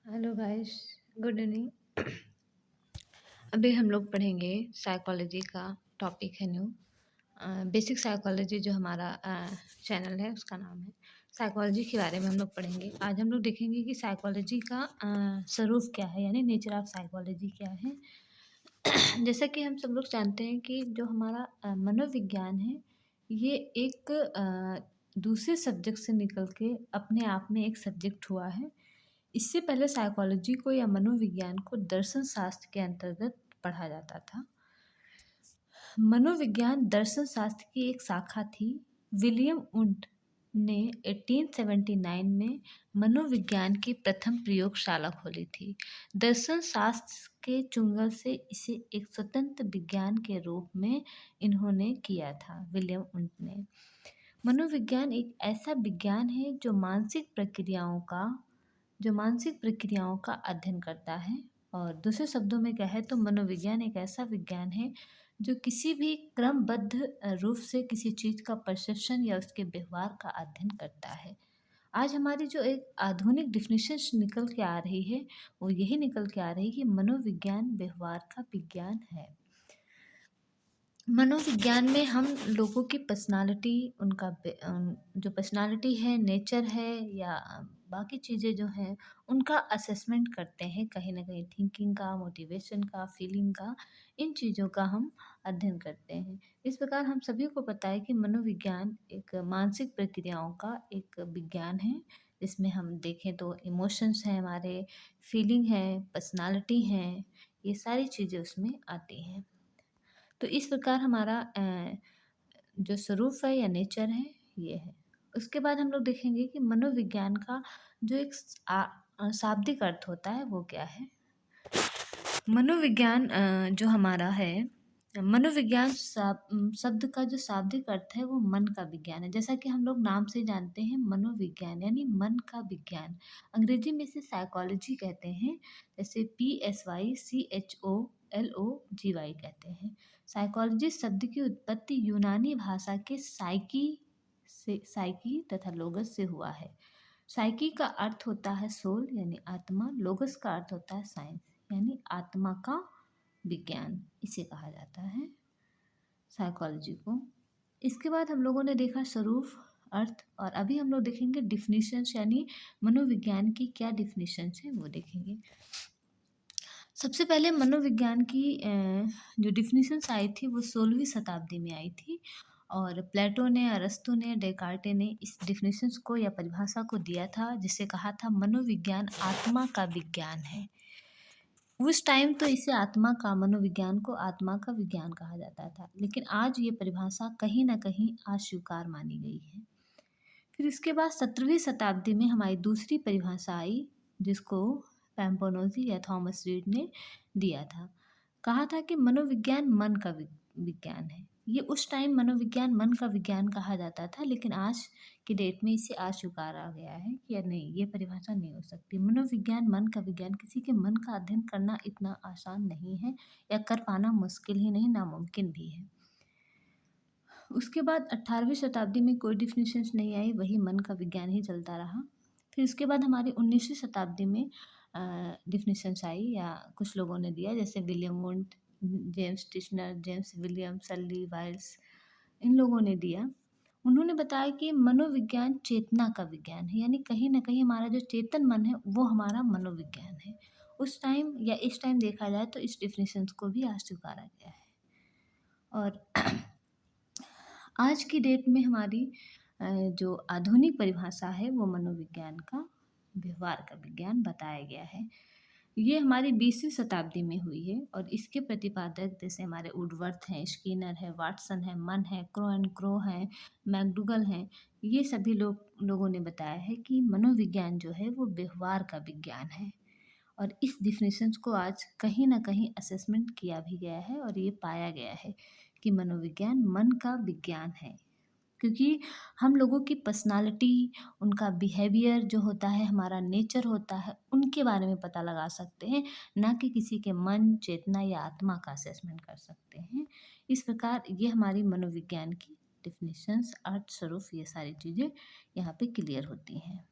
Hello guys, good evening. अभी हम लोग पढ़ेंगे साइकोलॉजी का टॉपिक है न्यू। बेसिक साइकोलॉजी जो हमारा चैनल है उसका नाम है। साइकोलॉजी के बारे में हम लोग पढ़ेंगे। आज हम लोग देखेंगे कि साइकोलॉजी का स्वरूप क्या है, यानी नेचर ऑफ साइकोलॉजी क्या है। जैसा कि हम सब लोग जानते हैं कि जो हमारा मनोविज्ञान है, ये एक दूसरे सब्जेक्ट से निकल के अपने आप में एक सब्जेक्ट हुआ है। इससे पहले साइकोलॉजी को या मनोविज्ञान को दर्शन शास्त्र के अंतर्गत पढ़ा जाता था। मनोविज्ञान दर्शन शास्त्र की एक शाखा थी। विलियम वुंड ने 1879 में मनोविज्ञान की प्रथम प्रयोगशाला खोली थी। दर्शन शास्त्र के चुंगल से इसे एक स्वतंत्र विज्ञान के रूप में इन्होंने किया था, विलियम वुंड ने। मनोविज्ञान एक ऐसा विज्ञान है जो मानसिक प्रक्रियाओं का अध्ययन करता है। और दूसरे शब्दों में कहे तो मनोविज्ञान एक ऐसा विज्ञान है जो किसी भी क्रमबद्ध रूप से किसी चीज़ का परसेप्शन या उसके व्यवहार का अध्ययन करता है। आज हमारी जो एक आधुनिक डिफिनेशन निकल के आ रही है, वो यही निकल के आ रही है कि मनोविज्ञान व्यवहार का विज्ञान है। मनोविज्ञान में हम लोगों की पर्सनालिटी, जो पर्सनालिटी है, नेचर है या बाकी चीज़ें जो हैं, उनका असेसमेंट करते हैं। कहीं ना कहीं थिंकिंग का, मोटिवेशन का, फीलिंग का, इन चीज़ों का हम अध्ययन करते हैं। इस प्रकार हम सभी को पता है कि मनोविज्ञान एक मानसिक प्रक्रियाओं का एक विज्ञान है, जिसमें हम देखें तो इमोशंस हैं, हमारे फीलिंग है, पर्सनालिटी हैं, ये सारी चीज़ें उसमें आती हैं। तो इस प्रकार हमारा जो स्वरूप है या नेचर है, ये है। उसके बाद हम लोग देखेंगे कि मनोविज्ञान का जो एक शाब्दिक अर्थ होता है वो क्या है। मनोविज्ञान जो हमारा है, मनोविज्ञान शब्द का जो शाब्दिक अर्थ है वो मन का विज्ञान है। जैसा कि हम लोग नाम से जानते हैं, मनोविज्ञान यानी मन का विज्ञान। अंग्रेजी में इसे साइकोलॉजी कहते हैं, जैसे PSYCHOLOGY कहते हैं। साइकोलॉजी शब्द की उत्पत्ति यूनानी भाषा के साइकी तथा लोगस से हुआ है। साइकी का अर्थ होता है सोल यानी आत्मा, लोगस का अर्थ होता है साइंस यानी आत्मा का विज्ञान, इसे कहा जाता है साइकोलॉजी को। इसके बाद हम लोगों ने देखा स्वरूप, अर्थ, और अभी हम लोग देखेंगे डिफिनीशंस, यानी मनोविज्ञान की क्या डिफिनीशंस है वो देखेंगे। सबसे पहले मनोविज्ञान की जो डिफिनीशंस आई थी वो 16वीं शताब्दी में आई थी, और प्लेटो ने, अरस्तु ने, डेकार्टे ने इस डिफिनीशंस को या परिभाषा को दिया था, जिसे कहा था मनोविज्ञान आत्मा का विज्ञान है। उस टाइम तो इसे मनोविज्ञान को आत्मा का विज्ञान कहा जाता था, लेकिन आज ये परिभाषा कहीं ना कहीं अस्वीकार मानी गई है। फिर इसके बाद 17वीं शताब्दी में हमारी दूसरी परिभाषा आई, जिसको पैम्पोनोजी या थॉमस रीड ने दिया था। कहा था कि मनोविज्ञान मन का विज्ञान है। ये उस टाइम मनोविज्ञान मन का विज्ञान कहा जाता था, लेकिन आज की डेट में इसे अस्वीकार आ गया है कि नहीं, ये परिभाषा नहीं हो सकती। मनोविज्ञान मन का विज्ञान, किसी के मन का अध्ययन करना इतना आसान नहीं है, या कर पाना मुश्किल ही नहीं, नामुमकिन भी है। उसके बाद 18वीं शताब्दी में कोई डिफिनीशंस नहीं आई, वही मन का विज्ञान ही चलता रहा। फिर उसके बाद हमारी 19वीं शताब्दी में डिफिनीशंस आई, या कुछ लोगों ने दिया, जैसे William Wundt, James Titchener, James William, Sully, Wiles, इन लोगों ने दिया। उन्होंने बताया कि मनोविज्ञान चेतना का विज्ञान है, यानी कहीं ना कहीं हमारा जो चेतन मन है वो हमारा मनोविज्ञान है। उस टाइम या इस टाइम देखा जाए तो इस डिफिनीशंस को भी अस्वीकारा गया है। और आज की डेट में हमारी जो आधुनिक परिभाषा है वो मनोविज्ञान का व्यवहार का विज्ञान बताया गया है। ये हमारी 20वीं शताब्दी में हुई है, और इसके प्रतिपादक जैसे हमारे वुडवर्थ हैं, स्किनर है, वाटसन है, मन है, क्रो एंड क्रो हैं, मैकडूगल हैं, ये सभी लोगों ने बताया है कि मनोविज्ञान जो है वो व्यवहार का विज्ञान है। और इस डिफिनेशंस को आज कहीं ना कहीं असेसमेंट किया भी गया है, और ये पाया गया है कि मनोविज्ञान मन का विज्ञान है। क्योंकि हम लोगों की पर्सनालिटी, उनका बिहेवियर जो होता है, हमारा नेचर होता है, उनके बारे में पता लगा सकते हैं, ना कि किसी के मन, चेतना या आत्मा का असेसमेंट कर सकते हैं। इस प्रकार ये हमारी मनोविज्ञान की डिफिनीशंस, अर्थ, स्वरूप, ये सारी चीज़ें यहाँ पे क्लियर होती हैं।